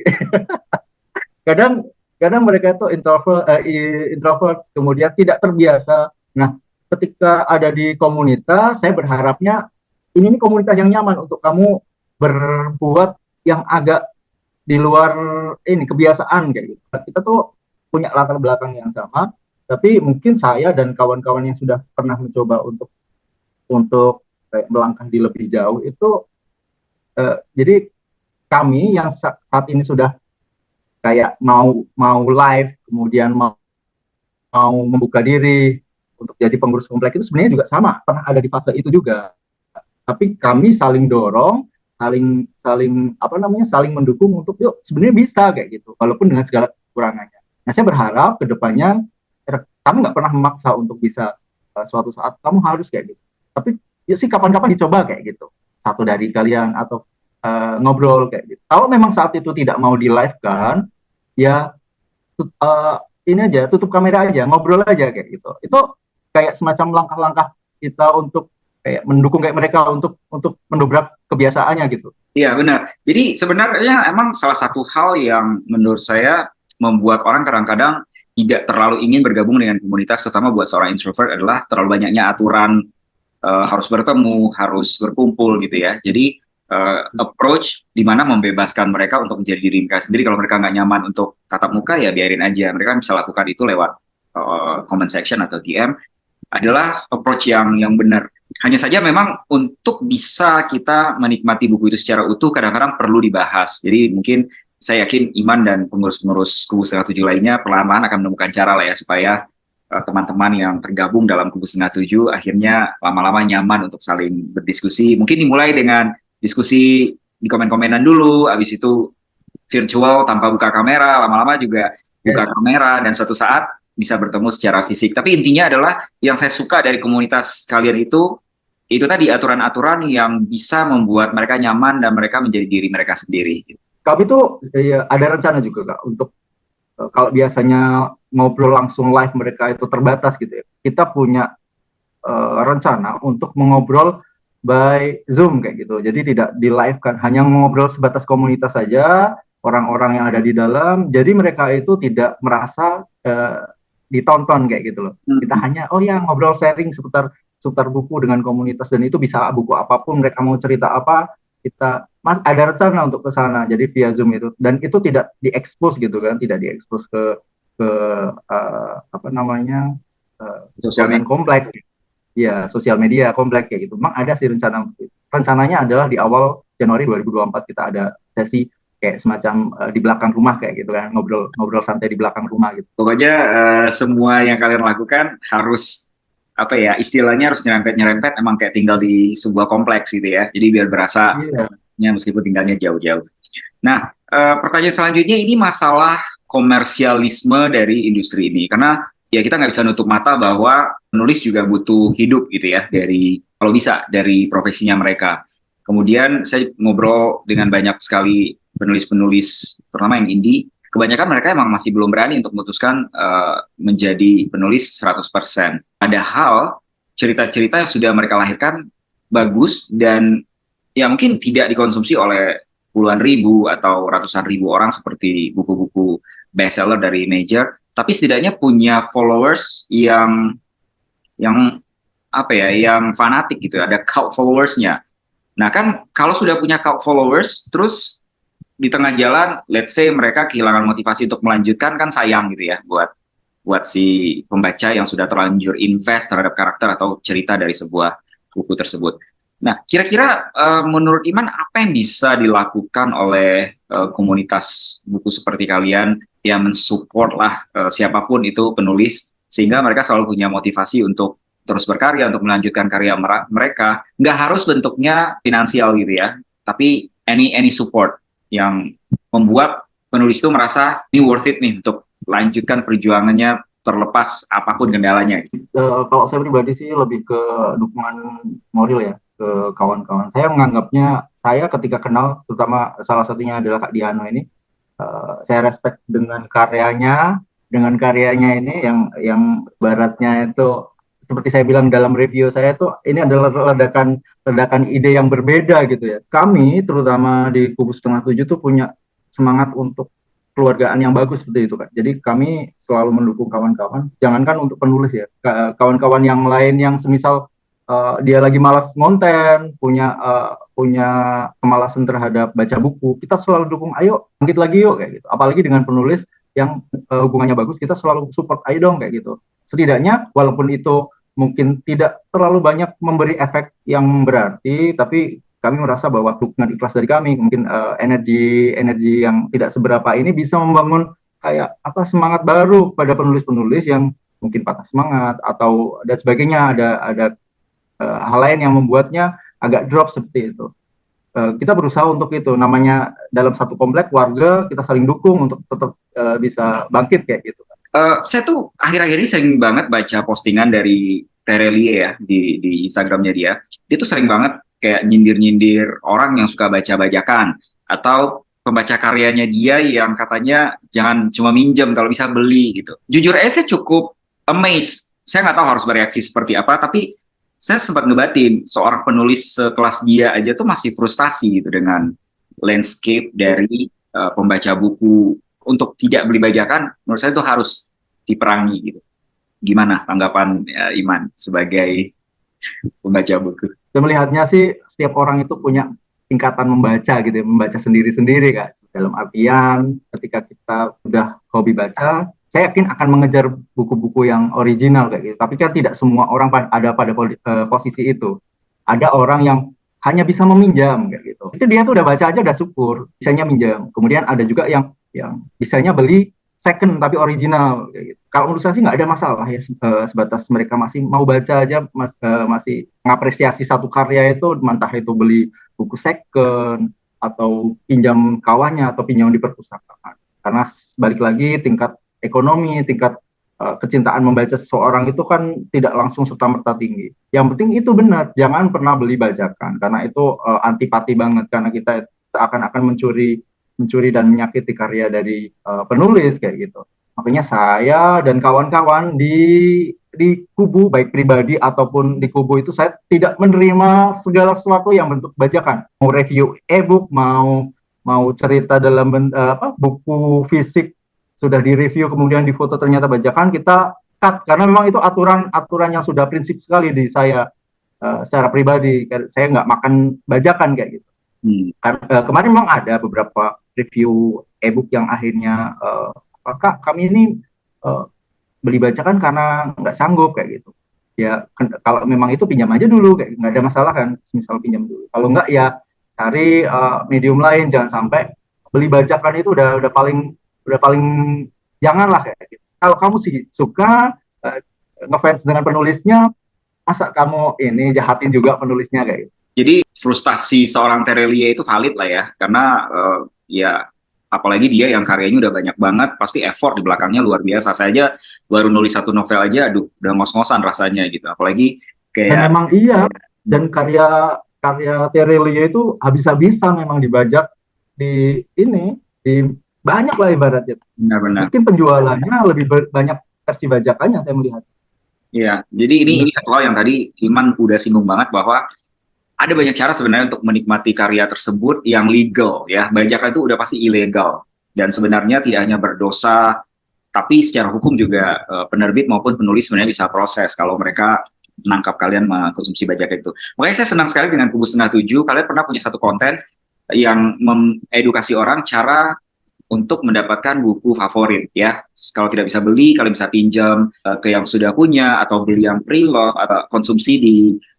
kadang kadang mereka tuh introvert, kemudian tidak terbiasa. Nah, ketika ada di komunitas, saya berharapnya ini nih komunitas yang nyaman untuk kamu berbuat yang agak di luar ini kebiasaan kayak gitu. Kita tuh punya latar belakang yang sama, tapi mungkin saya dan kawan-kawan yang sudah pernah mencoba untuk kayak melangkah di lebih jauh itu, jadi kami yang saat ini sudah kayak mau mau live, kemudian mau membuka diri untuk jadi pengurus komplek itu sebenarnya juga sama, pernah ada di fase itu juga. Tapi kami saling dorong, saling saling apa namanya, saling mendukung untuk yuk sebenarnya bisa kayak gitu, walaupun dengan segala kekurangannya. Nah, saya berharap kedepannya kami nggak pernah memaksa untuk bisa suatu saat kamu harus kayak gitu. Tapi ya sih kapan-kapan dicoba kayak gitu. Satu dari kalian atau ngobrol kayak gitu. Kalau memang saat itu tidak mau di live kan, ya uh, ini aja, tutup kamera aja, ngobrol aja kayak gitu. Itu kayak semacam langkah-langkah kita untuk kayak mendukung kayak mereka untuk mendobrak kebiasaannya gitu. Iya benar. Jadi sebenarnya emang salah satu hal yang menurut saya membuat orang kadang-kadang tidak terlalu ingin bergabung dengan komunitas, terutama buat seorang introvert, adalah terlalu banyaknya aturan, harus bertemu, harus berkumpul gitu ya. Jadi approach di mana membebaskan mereka untuk menjadi diri mereka sendiri. Kalau mereka nggak nyaman untuk tatap muka ya biarin aja. Mereka bisa lakukan itu lewat comment section atau DM, adalah approach yang benar. Hanya saja memang untuk bisa kita menikmati buku itu secara utuh kadang-kadang perlu dibahas. Jadi mungkin saya yakin Iman dan pengurus-pengurus Kubu Setengah Tujuh lainnya perlahan-lahan akan menemukan cara lah ya supaya teman-teman yang tergabung dalam Kubu Setengah Tujuh akhirnya lama-lama nyaman untuk saling berdiskusi. Mungkin dimulai dengan diskusi di komen-komenan dulu, habis itu virtual tanpa buka kamera, lama-lama juga buka kamera, dan suatu saat bisa bertemu secara fisik. Tapi intinya adalah yang saya suka dari komunitas kalian itu tadi aturan-aturan yang bisa membuat mereka nyaman dan mereka menjadi diri mereka sendiri. kami tuh ya, ada rencana juga Kak untuk kalau biasanya ngobrol langsung live mereka itu terbatas gitu ya. Kita punya rencana untuk mengobrol by Zoom kayak gitu. Jadi tidak di live kan, hanya ngobrol sebatas komunitas saja, orang-orang yang ada di dalam. Jadi mereka itu tidak merasa ditonton kayak gitu loh. Kita Hmm. hanya oh ya ngobrol sharing seputar seputar buku dengan komunitas dan itu bisa buku apapun mereka mau cerita apa kita mas ada rencana untuk ke sana jadi via Zoom itu dan itu tidak diekspos gitu kan tidak diekspos ke apa namanya Sosial konten media. kompleks ya sosial media kompleks kayak gitu. Memang ada sih rencana untuk itu. Rencananya adalah di awal Januari 2024 kita ada sesi kayak semacam di belakang rumah kayak gitu kan ngobrol-ngobrol santai di belakang rumah gitu. Pokoknya semua yang kalian lakukan harus apa ya istilahnya harus nyerempet-nyerempet emang kayak tinggal di sebuah kompleks gitu ya. Jadi biar berasa Iya. meskipun tinggalnya jauh-jauh. Nah, pertanyaan selanjutnya ini masalah komersialisme dari industri ini. Karena ya kita nggak bisa nutup mata bahwa penulis juga butuh hidup gitu ya dari kalau bisa dari profesinya mereka. Kemudian saya ngobrol dengan banyak sekali penulis-penulis, terutama yang indie. Kebanyakan mereka emang masih belum berani untuk memutuskan menjadi penulis 100%. Padahal cerita-cerita yang sudah mereka lahirkan bagus dan ya mungkin tidak dikonsumsi oleh puluhan ribu atau ratusan ribu orang seperti buku-buku bestseller dari major, tapi setidaknya punya followers yang apa ya, yang fanatik gitu, ada cult followersnya. Nah kan kalau sudah punya cult followers, terus di tengah jalan, let's say mereka kehilangan motivasi untuk melanjutkan kan sayang gitu ya buat buat si pembaca yang sudah terlanjur invest terhadap karakter atau cerita dari sebuah buku tersebut. Nah, kira-kira menurut Iman apa yang bisa dilakukan oleh komunitas buku seperti kalian yang mensupport lah siapapun itu penulis sehingga mereka selalu punya motivasi untuk terus berkarya untuk melanjutkan karya mereka. Nggak harus bentuknya finansial gitu ya, tapi any support yang membuat penulis itu merasa ini worth it nih untuk lanjutkan perjuangannya terlepas apapun kendalanya. Kalau saya pribadi sih lebih ke dukungan moral ya ke kawan-kawan. Saya menganggapnya saya ketika kenal, terutama salah satunya adalah Kak Diano ini, saya respect dengan karyanya ini yang baratnya itu seperti saya bilang dalam review saya itu ini adalah ledakan ledakan ide yang berbeda gitu ya. Kami terutama di Kubu Setengah Tujuh tuh punya semangat untuk keluargaan yang bagus seperti itu kan. Jadi kami selalu mendukung kawan-kawan. Jangankan untuk penulis ya, kawan-kawan yang lain yang semisal dia lagi malas ngonten, punya kemalasan terhadap baca buku, kita selalu dukung. Ayo bangkit lagi yuk kayak gitu. Apalagi dengan penulis yang hubungannya bagus, kita selalu support. Ayo dong kayak gitu. Setidaknya walaupun itu mungkin tidak terlalu banyak memberi efek yang berarti, tapi kami merasa bahwa dukungan ikhlas dari kami mungkin energi yang tidak seberapa ini bisa membangun kayak apa semangat baru pada penulis-penulis yang mungkin patah semangat atau dan sebagainya ada hal lain yang membuatnya agak drop seperti itu. Kita berusaha untuk itu namanya dalam satu komplek warga kita saling dukung untuk tetap bisa bangkit kayak gitu. Saya tuh akhir-akhir ini sering banget baca postingan dari Terelie ya di Instagramnya dia. Dia tuh sering banget kayak nyindir-nyindir orang yang suka baca bajakan atau pembaca karyanya dia yang katanya jangan cuma minjem kalau bisa beli gitu. Jujur aja saya cukup amazed. Saya nggak tahu harus bereaksi seperti apa, tapi saya sempat ngebatin seorang penulis sekelas dia aja tuh masih frustasi gitu dengan landscape dari pembaca buku untuk tidak beli bajakan. Menurut saya itu harus diperangi gitu. Gimana tanggapan Iman sebagai pembaca buku? Saya melihatnya sih setiap orang itu punya tingkatan membaca gitu ya, membaca sendiri-sendiri Kak. Dalam artian ketika kita sudah hobi baca, saya yakin akan mengejar buku-buku yang original kayak gitu. Tapi kan tidak semua orang ada pada posisi itu. Ada orang yang hanya bisa meminjam kayak gitu. Itu dia tuh udah baca aja udah syukur, bisanya minjam. Kemudian ada juga yang bisanya beli second tapi original kayak gitu. Kalau menurut saya sih nggak ada masalah ya sebatas mereka masih mau baca aja masih mengapresiasi satu karya itu entah itu beli buku second atau pinjam kawannya atau pinjam di perpustakaan. Karena balik lagi tingkat ekonomi, tingkat kecintaan membaca seseorang itu kan tidak langsung serta-merta tinggi. Yang penting itu benar, jangan pernah beli bajakan karena itu antipati banget karena kita akan mencuri mencuri dan menyakiti karya dari penulis kayak gitu. Makanya saya dan kawan-kawan di kubu baik pribadi ataupun di kubu itu saya tidak menerima segala sesuatu yang bentuk bajakan. Mau review e-book, mau cerita dalam buku fisik sudah direview kemudian di foto ternyata bajakan, kita cut karena memang itu aturan yang sudah prinsip sekali di saya secara pribadi. Saya nggak makan bajakan kayak gitu. Kemarin memang ada beberapa review e-book yang akhirnya Kak, kami ini beli bajakan karena nggak sanggup kayak gitu. Ya kalau memang itu pinjam aja dulu, kayak nggak ada masalah kan, misal pinjam dulu. Kalau nggak ya cari medium lain, jangan sampai beli bajakan itu udah paling janganlah kayak gitu. Kalau kamu sih suka ngefans dengan penulisnya, masa kamu ini jahatin juga penulisnya kayak gitu. Jadi frustasi seorang Terelia itu valid lah ya, karena ya apalagi dia yang karyanya udah banyak banget, pasti effort di belakangnya luar biasa. Saya aja baru nulis satu novel aja, aduh udah ngos-ngosan rasanya gitu. Apalagi Dan kayak memang iya, dan karya Terelia itu habis-habisan memang dibajak di banyak lah ibaratnya. benar-benar. Mungkin penjualannya lebih banyak versi bajakannya saya melihat. Iya, jadi ini satu hal yang tadi Iman udah singgung banget bahwa ada banyak cara sebenarnya untuk menikmati karya tersebut yang legal ya. Bajakan itu udah pasti ilegal dan sebenarnya tidak hanya berdosa, tapi secara hukum juga penerbit maupun penulis sebenarnya bisa proses kalau mereka menangkap kalian mengkonsumsi bajakan itu. Makanya saya senang sekali dengan Kubu Setengah Tujuh. Kalian pernah punya satu konten yang mengedukasi orang cara untuk mendapatkan buku favorit ya. Kalau tidak bisa beli, kalian bisa pinjam ke yang sudah punya atau beli yang pre-love atau konsumsi di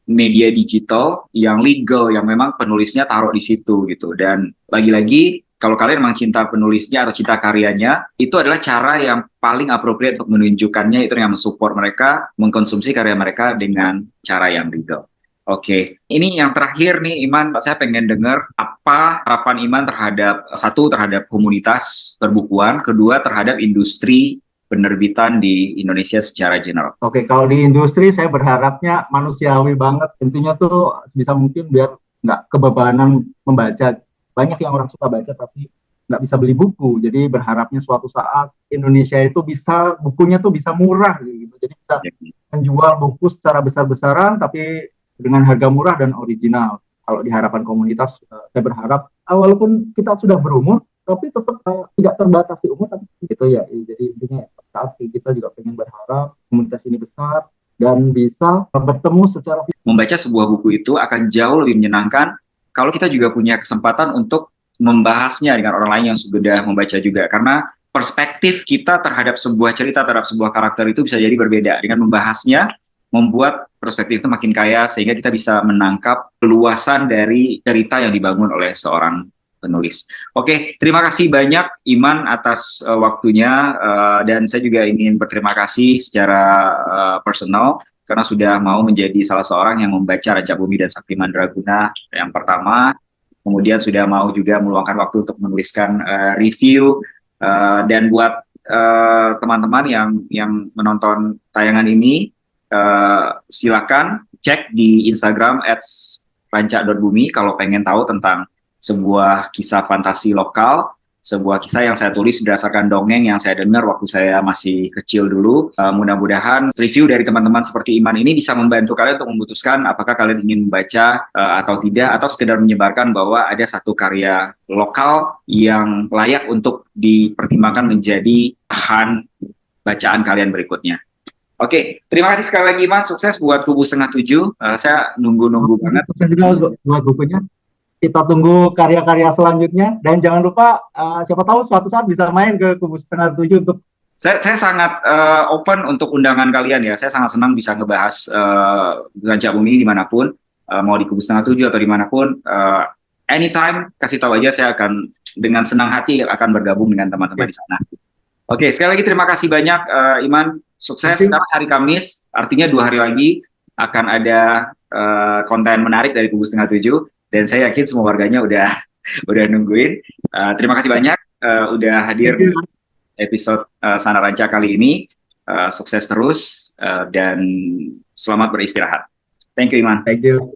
media digital yang legal yang memang penulisnya taruh di situ gitu. Dan lagi-lagi kalau kalian memang cinta penulisnya atau cinta karyanya, itu adalah cara yang paling appropriate untuk menunjukkannya, itu yang mensupport mereka mengkonsumsi karya mereka dengan cara yang legal. Oke, ini yang terakhir nih Iman, saya pengen dengar apa harapan Iman terhadap satu terhadap komunitas perbukuan, kedua terhadap industri penerbitan di Indonesia secara general. Oke, kalau di industri saya berharapnya manusiawi banget. Intinya tuh sebisa mungkin biar nggak kebebanan membaca. Banyak yang orang suka baca tapi nggak bisa beli buku. Jadi berharapnya suatu saat Indonesia itu bukunya tuh bisa murah gitu. Jadi bisa menjual buku secara besar-besaran tapi dengan harga murah dan original. Kalau di harapan komunitas, saya berharap walaupun kita sudah berumur, tapi tetap tidak terbatasi umur, tapi gitu ya. Jadi intinya saat kita juga pengen berharap komunitas ini besar dan bisa bertemu secara membaca sebuah buku itu akan jauh lebih menyenangkan kalau kita juga punya kesempatan untuk membahasnya dengan orang lain yang sudah membaca juga, karena perspektif kita terhadap sebuah cerita, terhadap sebuah karakter itu bisa jadi berbeda. Dengan membahasnya membuat perspektif itu makin kaya sehingga kita bisa menangkap keluasan dari cerita yang dibangun oleh seorang penulis. Oke, terima kasih banyak Iman atas waktunya dan saya juga ingin berterima kasih secara personal karena sudah mau menjadi salah seorang yang membaca Raja Bumi dan Sakti Mandraguna yang pertama, kemudian sudah mau juga meluangkan waktu untuk menuliskan review dan buat teman-teman yang menonton tayangan ini silakan cek di Instagram @ranca.bumi kalau pengen tahu tentang sebuah kisah fantasi lokal, sebuah kisah yang saya tulis berdasarkan dongeng yang saya dengar waktu saya masih kecil dulu. Mudah-mudahan review dari teman-teman seperti Iman ini bisa membantu kalian untuk memutuskan apakah kalian ingin membaca atau tidak, atau sekedar menyebarkan bahwa ada satu karya lokal yang layak untuk dipertimbangkan menjadi bahan bacaan kalian berikutnya. Oke, terima kasih sekali lagi Iman, sukses buat Kubu Setengah Tujuh. Saya nunggu-nunggu banget. Sukses juga buat bukunya. Kita tunggu karya-karya selanjutnya dan jangan lupa siapa tahu suatu saat bisa main ke Kubu Setengah Tujuh untuk saya sangat open untuk undangan kalian ya. Saya sangat senang bisa ngebahas Raja Bumi dimanapun, mau di Kubu Setengah Tujuh atau dimanapun. Anytime kasih tahu aja, saya akan dengan senang hati akan bergabung dengan teman-teman di sana. Oke, sekali lagi terima kasih banyak Iman. Sukses. Sekarang hari Kamis, artinya 2 hari lagi akan ada konten menarik dari Kubu Setengah Tujuh. Dan saya yakin semua warganya udah nungguin. Terima kasih banyak udah hadir di episode Sana Ranca kali ini. Sukses terus dan selamat beristirahat. Thank you Iman. Thank you.